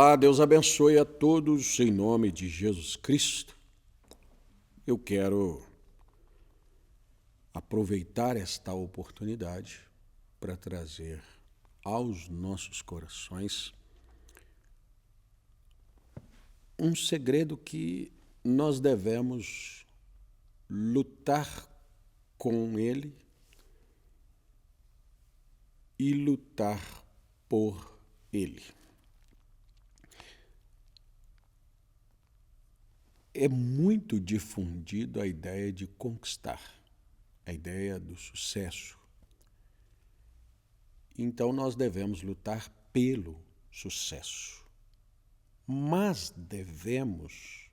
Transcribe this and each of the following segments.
Olá, Deus abençoe a todos em nome de Jesus Cristo. Eu quero aproveitar esta oportunidade para trazer aos nossos corações um segredo que nós devemos lutar com ele e lutar por ele. É muito difundido a ideia de conquistar, a ideia do sucesso. Então nós devemos lutar pelo sucesso, mas devemos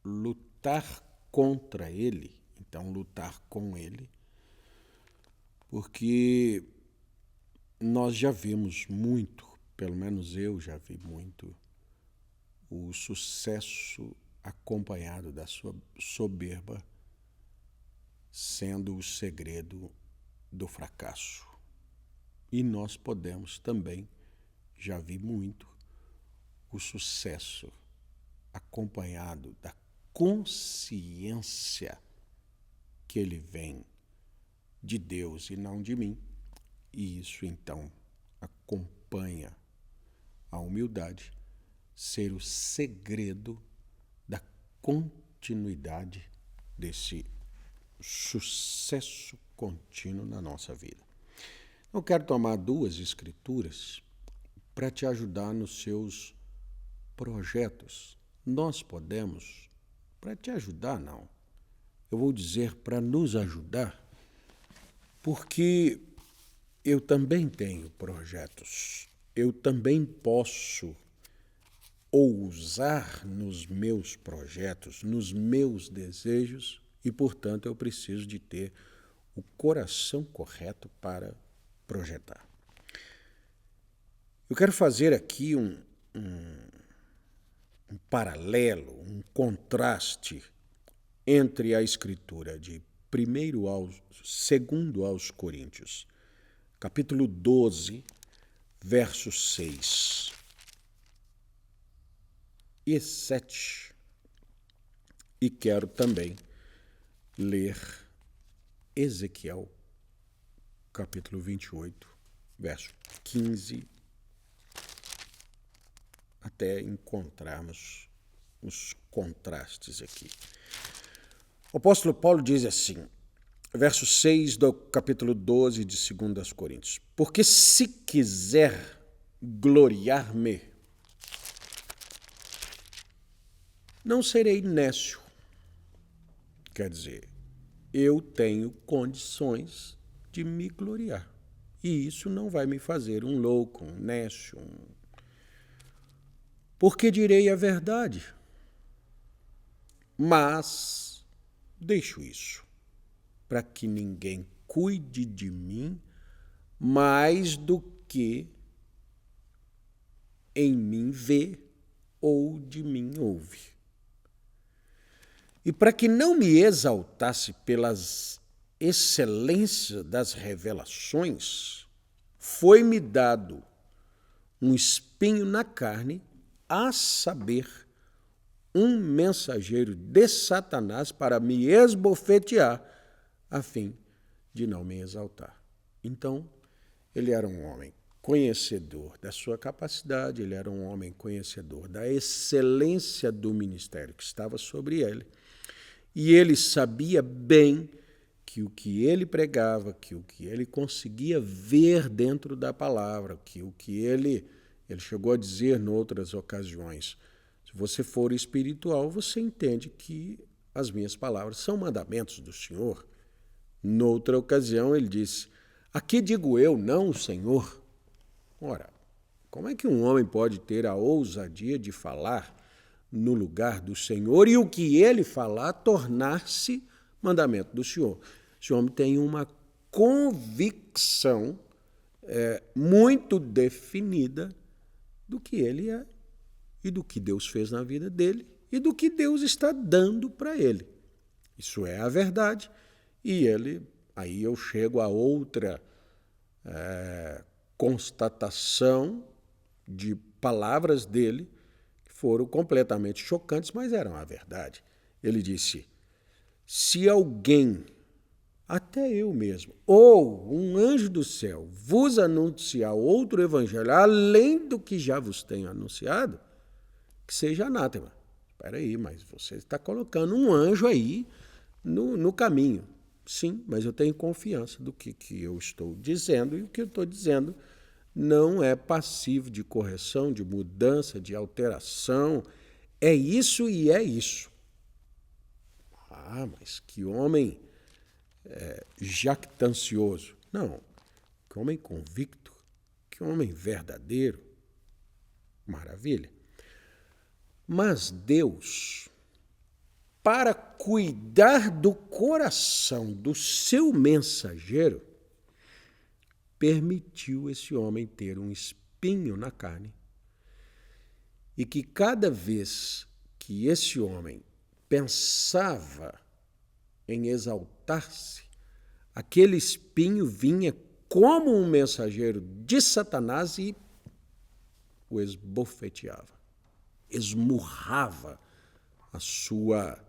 lutar contra ele, então lutar com ele, porque nós já vimos muito, pelo menos eu já vi muito, o sucesso acompanhado da sua soberba sendo o segredo do fracasso. E nós podemos também, já vi muito, o sucesso acompanhado da consciência que ele vem de Deus e não de mim. E isso então acompanha a humildade ser o segredo da continuidade desse sucesso contínuo na nossa vida. Eu quero tomar duas escrituras para te ajudar nos seus projetos. Nós podemos, para te ajudar não, eu vou dizer para nos ajudar, porque eu também tenho projetos, eu também posso ousar nos meus projetos, nos meus desejos, e, portanto, eu preciso de ter o coração correto para projetar. Eu quero fazer aqui um paralelo, um contraste entre a escritura de 2 aos Coríntios, capítulo 12, verso 6 e 7. E quero também ler Ezequiel, capítulo 28, verso 15, até encontrarmos os contrastes aqui. O apóstolo Paulo diz assim, verso 6 do capítulo 12 de 2 Coríntios: porque se quiser gloriar-me, não serei nécio. Quer dizer, eu tenho condições de me gloriar. E isso não vai me fazer um louco, um nécio, porque direi a verdade. Mas deixo isso para que ninguém cuide de mim mais do que em mim vê ou de mim ouve. E para que não me exaltasse pelas excelências das revelações, foi-me dado um espinho na carne, a saber, um mensageiro de Satanás para me esbofetear, a fim de não me exaltar. Então, ele era um homem conhecedor da sua capacidade, ele era um homem conhecedor da excelência do ministério que estava sobre ele, e ele sabia bem que o que ele pregava, que o que ele conseguia ver dentro da palavra, que o que ele chegou a dizer em outras ocasiões, se você for espiritual, você entende que as minhas palavras são mandamentos do Senhor. Noutra ocasião, ele disse, aqui digo eu, não o Senhor. Ora, como é que um homem pode ter a ousadia de falar no lugar do Senhor e o que ele falar tornar-se mandamento do Senhor? Esse homem tem uma convicção muito definida do que ele é e do que Deus fez na vida dele e do que Deus está dando para ele. Isso é a verdade. E aí eu chego a outra constatação de palavras dele, foram completamente chocantes, mas eram a verdade. Ele disse: se alguém, até eu mesmo, ou um anjo do céu, vos anunciar outro evangelho, além do que já vos tenho anunciado, que seja anátema. Espera aí, mas você está colocando um anjo aí no caminho. Sim, mas eu tenho confiança do que eu estou dizendo, e o que eu estou dizendo não é passivo de correção, de mudança, de alteração. É isso e é isso. Ah, mas que homem jactancioso. Não, que homem convicto, que homem verdadeiro. Maravilha. Mas Deus, para cuidar do coração do seu mensageiro, permitiu esse homem ter um espinho na carne, e que cada vez que esse homem pensava em exaltar-se, aquele espinho vinha como um mensageiro de Satanás e o esbofeteava, esmurrava a sua,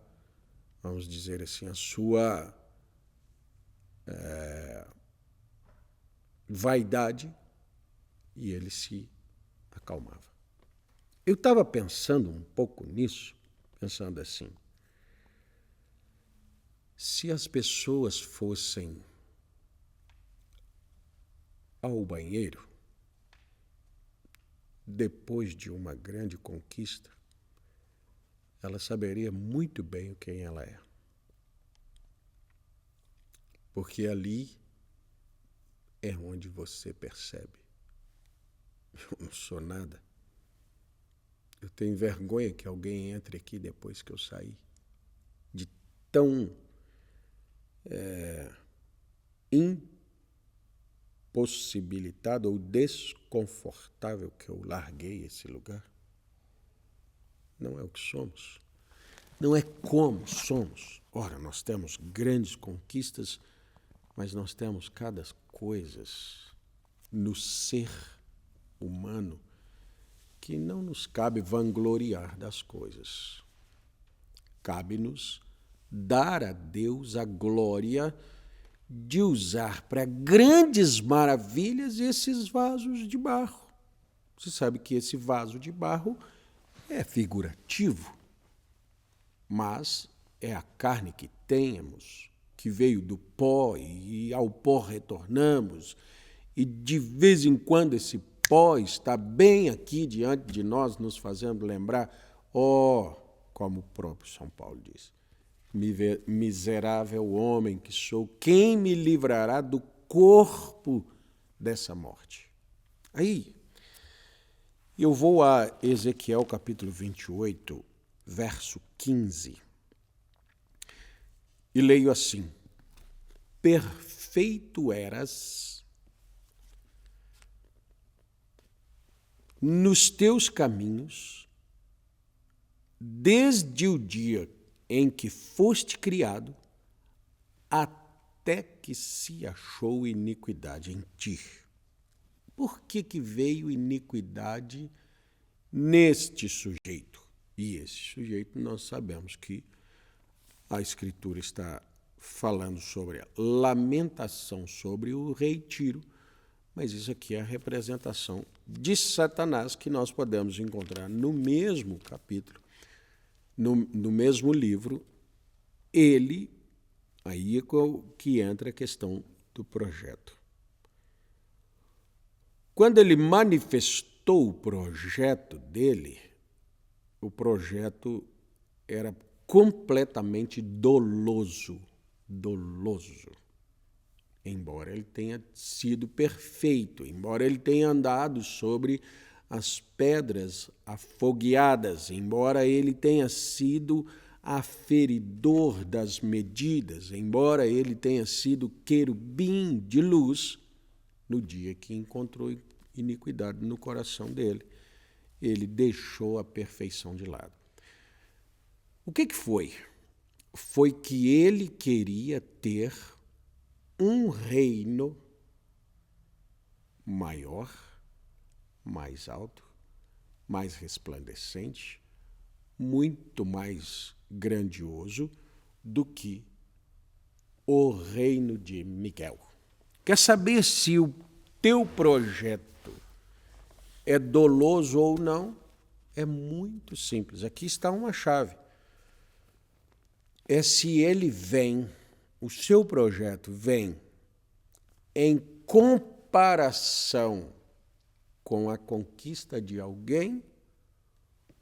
vamos dizer assim, a sua vaidade, e ele se acalmava. Eu estava pensando um pouco nisso, pensando assim, se as pessoas fossem ao banheiro depois de uma grande conquista, ela saberia muito bem quem ela é. Porque ali é onde você percebe: eu não sou nada. Eu tenho vergonha que alguém entre aqui depois que eu sair. De tão impossibilitado ou desconfortável que eu larguei esse lugar. Não é o que somos. Não é como somos. Ora, nós temos grandes conquistas, mas nós temos cada coisa no ser humano que não nos cabe vangloriar das coisas. Cabe-nos dar a Deus a glória de usar para grandes maravilhas esses vasos de barro. Você sabe que esse vaso de barro é figurativo, mas é a carne que temos, que veio do pó e ao pó retornamos, e de vez em quando esse pó está bem aqui diante de nós, nos fazendo lembrar, como o próprio São Paulo diz, miserável homem que sou, quem me livrará do corpo dessa morte? Aí, eu vou a Ezequiel capítulo 28, verso 15, e leio assim: perfeito eras nos teus caminhos, desde o dia em que foste criado, até que se achou iniquidade em ti. Por que veio iniquidade neste sujeito? E esse sujeito nós sabemos que a Escritura está falando sobre a lamentação sobre o rei Tiro, mas isso aqui é a representação de Satanás que nós podemos encontrar no mesmo capítulo, no mesmo livro. Ele, aí é que entra a questão do projeto. Quando ele manifestou o projeto dele, o projeto era completamente doloso. Embora ele tenha sido perfeito, embora ele tenha andado sobre as pedras afogueadas, embora ele tenha sido aferidor das medidas, embora ele tenha sido querubim de luz, no dia que encontrou iniquidade no coração dele, ele deixou a perfeição de lado. O que foi? Foi que ele queria ter um reino maior, mais alto, mais resplandecente, muito mais grandioso do que o reino de Miguel. Quer saber se o teu projeto é doloso ou não? É muito simples. Aqui está uma chave. É se ele vem, o seu projeto vem em comparação com a conquista de alguém,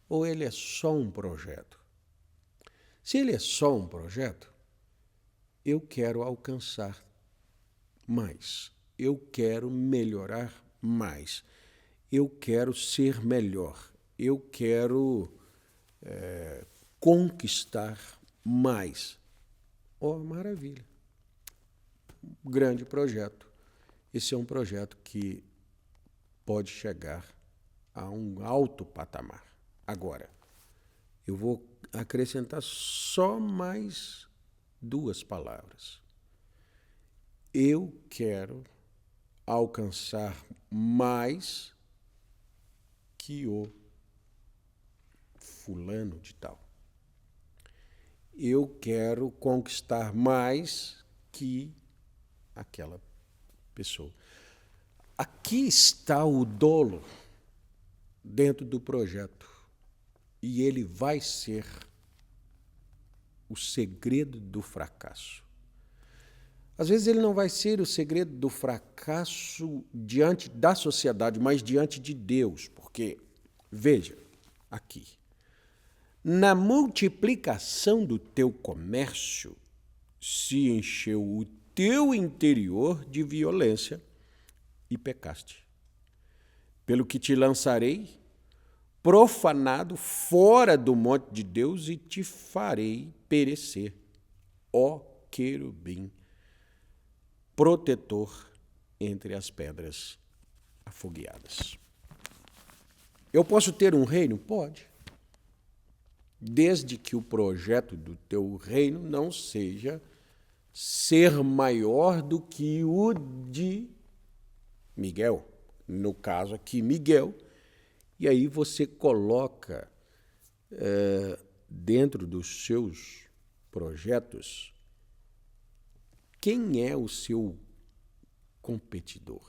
ou ele é só um projeto? Se ele é só um projeto, eu quero alcançar mais, eu quero melhorar mais, eu quero ser melhor, eu quero conquistar mais. Oh, maravilha! Grande projeto. Esse é um projeto que pode chegar a um alto patamar. Agora, eu vou acrescentar só mais 2 palavras. Eu quero alcançar mais que o fulano de tal. Eu quero conquistar mais que aquela pessoa. Aqui está o dolo dentro do projeto. E ele vai ser o segredo do fracasso. Às vezes ele não vai ser o segredo do fracasso diante da sociedade, mas diante de Deus. Porque, veja, aqui, na multiplicação do teu comércio, se encheu o teu interior de violência e pecaste. Pelo que te lançarei, profanado, fora do monte de Deus, e te farei perecer, ó querubim, protetor entre as pedras afogueadas. Eu posso ter um reino? Pode. Desde que o projeto do teu reino não seja ser maior do que o de Miguel. No caso aqui, Miguel. E aí você coloca dentro dos seus projetos quem é o seu competidor.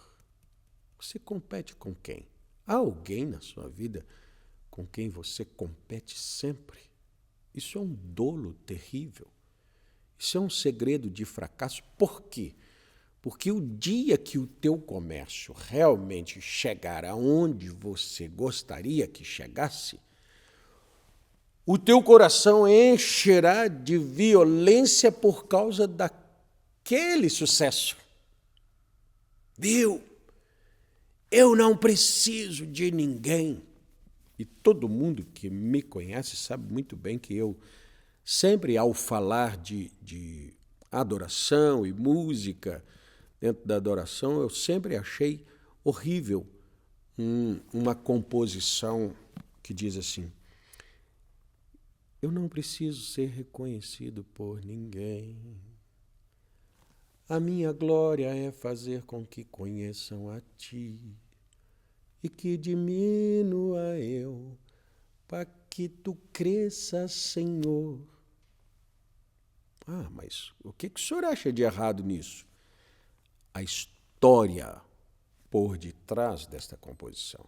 Você compete com quem? Há alguém na sua vida com quem você compete sempre? Isso é um dolo terrível. Isso é um segredo de fracasso. Por quê? Porque o dia que o teu comércio realmente chegar aonde você gostaria que chegasse, o teu coração encherá de violência por causa daquele sucesso. Viu? Eu não preciso de ninguém. E todo mundo que me conhece sabe muito bem que eu sempre, ao falar de adoração e música, dentro da adoração, eu sempre achei horrível uma composição que diz assim: eu não preciso ser reconhecido por ninguém. A minha glória é fazer com que conheçam a ti e que diminua eu, para que tu cresças, Senhor. Ah, mas o que o senhor acha de errado nisso? A história por detrás desta composição.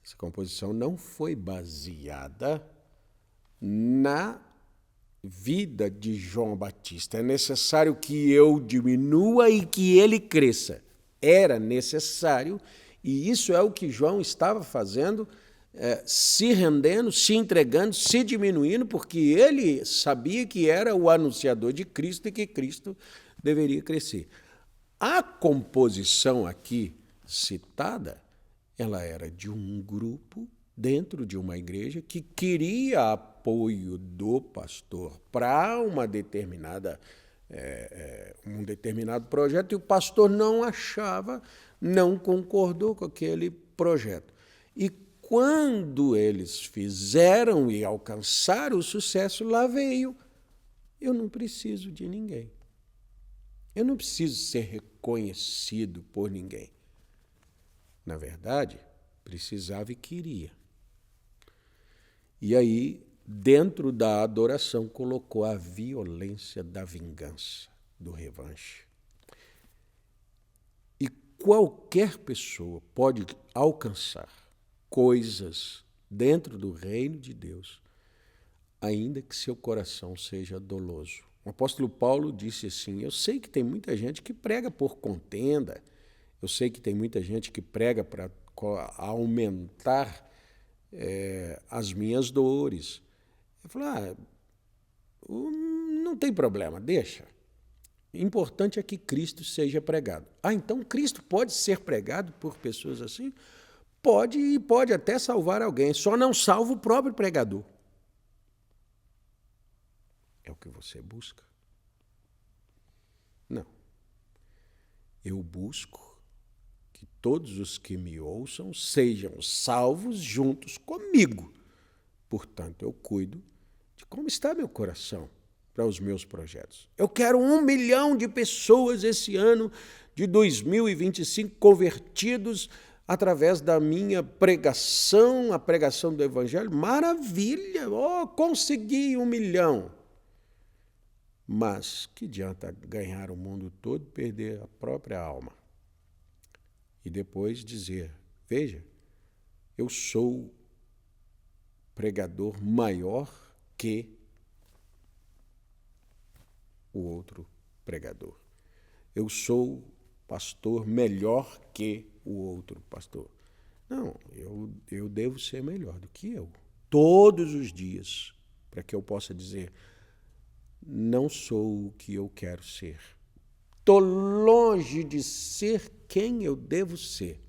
Essa composição não foi baseada na vida de João Batista. É necessário que eu diminua e que ele cresça. Era necessário, e isso é o que João estava fazendo, se rendendo, se entregando, se diminuindo, porque ele sabia que era o anunciador de Cristo e que Cristo deveria crescer. A composição aqui citada, ela era de um grupo dentro de uma igreja que queria apoio do pastor para um determinado projeto, e o pastor não achava, não concordou com aquele projeto. E quando eles fizeram e alcançaram o sucesso, lá veio: eu não preciso de ninguém. Eu não preciso ser reconhecido por ninguém. Na verdade, precisava e queria. E aí, dentro da adoração, colocou a violência da vingança, do revanche. E qualquer pessoa pode alcançar coisas dentro do reino de Deus, ainda que seu coração seja doloso. O apóstolo Paulo disse assim: eu sei que tem muita gente que prega por contenda, eu sei que tem muita gente que prega para aumentar as minhas dores. Eu falei, não tem problema, deixa. O importante é que Cristo seja pregado. Então Cristo pode ser pregado por pessoas assim? Pode, e pode até salvar alguém, só não salva o próprio pregador. É o que você busca? Não. Eu busco que todos os que me ouçam sejam salvos juntos comigo. Portanto, eu cuido de como está meu coração para os meus projetos. Eu quero 1 milhão de pessoas esse ano de 2025 convertidos através da minha pregação, a pregação do Evangelho. Maravilha! Consegui 1 milhão. Mas que adianta ganhar o mundo todo e perder a própria alma? E depois dizer, veja, eu sou pregador maior que o outro pregador. Eu sou pastor melhor que o outro pastor. Não, eu devo ser melhor do que eu. Todos os dias, para que eu possa dizer, não sou o que eu quero ser. Estou longe de ser quem eu devo ser.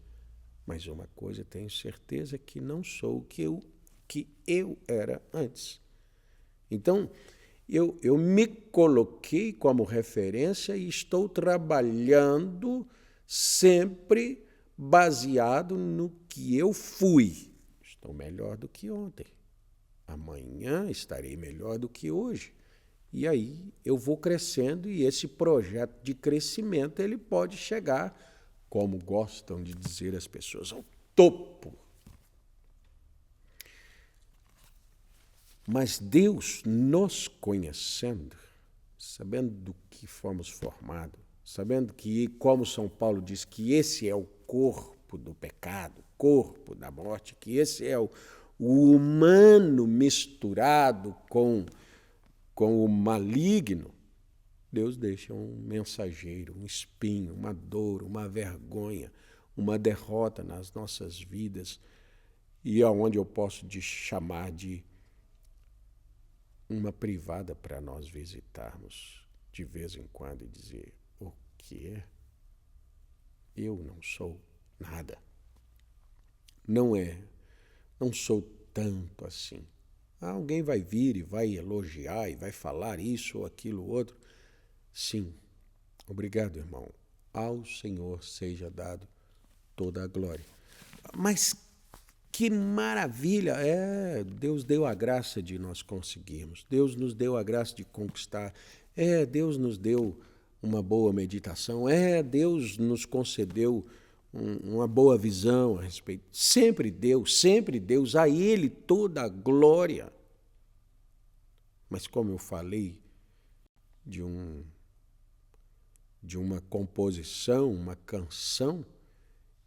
Mas uma coisa tenho certeza, que não sou o que eu era antes. Então, eu me coloquei como referência e estou trabalhando sempre baseado no que eu fui. Estou melhor do que ontem. Amanhã estarei melhor do que hoje. E aí eu vou crescendo e esse projeto de crescimento ele pode chegar, como gostam de dizer as pessoas, ao topo. Mas Deus, nos conhecendo, sabendo do que fomos formados, sabendo que, como São Paulo diz, que esse é o corpo do pecado, corpo da morte, que esse é o humano misturado com o maligno, Deus deixa um mensageiro, um espinho, uma dor, uma vergonha, uma derrota nas nossas vidas, e aonde eu posso chamar de uma privada para nós visitarmos de vez em quando e dizer, o quê? Eu não sou nada. Não sou tanto assim. Alguém vai vir e vai elogiar e vai falar isso ou aquilo outro. Sim, obrigado, irmão. Ao Senhor seja dado toda a glória. Mas que maravilha! Deus deu a graça de nós conseguirmos. Deus nos deu a graça de conquistar. Deus nos deu uma boa meditação. Deus nos concedeu uma boa visão a respeito. Sempre Deus, a Ele toda a glória. Mas como eu falei de uma composição, uma canção,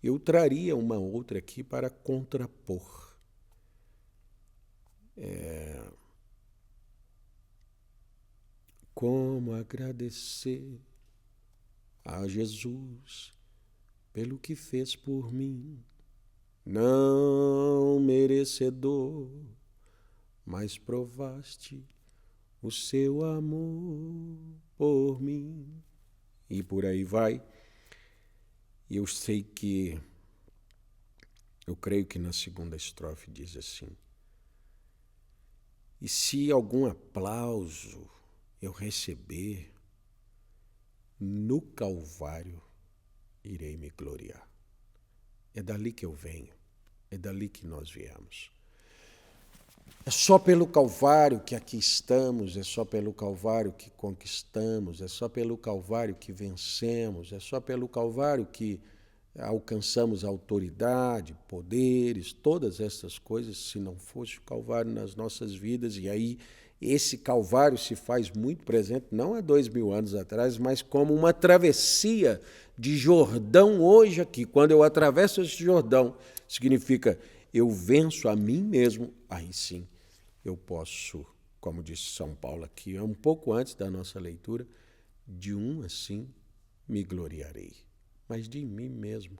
eu traria uma outra aqui para contrapor. Como agradecer a Jesus pelo que fez por mim, não merecedor, mas provaste o seu amor por mim. E por aí vai. Eu creio que na segunda estrofe diz assim, e se algum aplauso eu receber, no Calvário irei me gloriar. É dali que eu venho, é dali que nós viemos. É só pelo Calvário que aqui estamos, é só pelo Calvário que conquistamos, é só pelo Calvário que vencemos, é só pelo Calvário que alcançamos autoridade, poderes, todas essas coisas, se não fosse o Calvário nas nossas vidas. E aí esse Calvário se faz muito presente, não há 2000 anos atrás, mas como uma travessia de Jordão hoje aqui. Quando eu atravesso esse Jordão, significa eu venço a mim mesmo, aí sim eu posso, como disse São Paulo aqui, um pouco antes da nossa leitura, de assim me gloriarei, mas de mim mesmo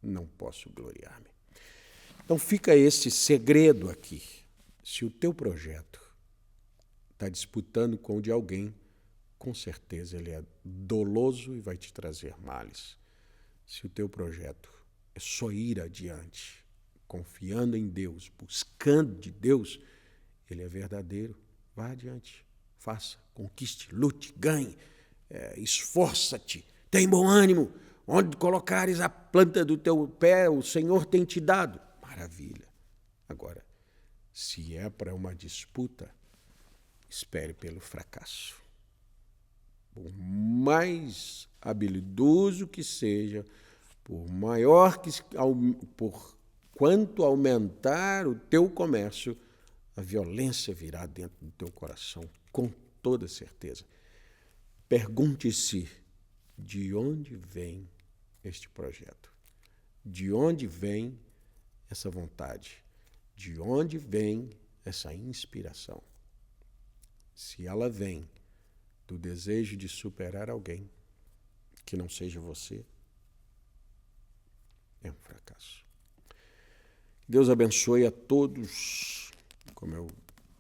não posso gloriar-me. Então fica esse segredo aqui. Se o teu projeto está disputando com o de alguém, com certeza ele é doloso e vai te trazer males. Se o teu projeto é só ir adiante, confiando em Deus, buscando de Deus, ele é verdadeiro. Vá adiante, faça, conquiste, lute, ganhe, esforça-te, tem bom ânimo. Onde colocares a planta do teu pé, o Senhor tem te dado. Maravilha. Agora, se é para uma disputa, espere pelo fracasso. Por mais habilidoso que seja, por quanto aumentar o teu comércio, a violência virá dentro do teu coração, com toda certeza. Pergunte-se, de onde vem este projeto? De onde vem essa vontade? De onde vem essa inspiração? Se ela vem do desejo de superar alguém que não seja você, é um fracasso. Deus abençoe a todos. Como eu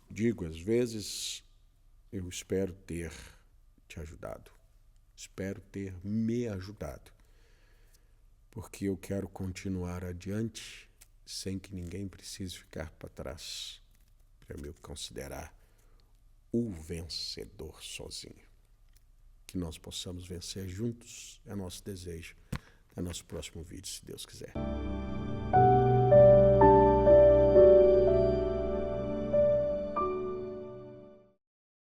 digo às vezes, eu espero ter te ajudado. Espero ter me ajudado. Porque eu quero continuar adiante sem que ninguém precise ficar para trás para me considerar o vencedor sozinho. Que nós possamos vencer juntos é nosso desejo. É nosso próximo vídeo, se Deus quiser.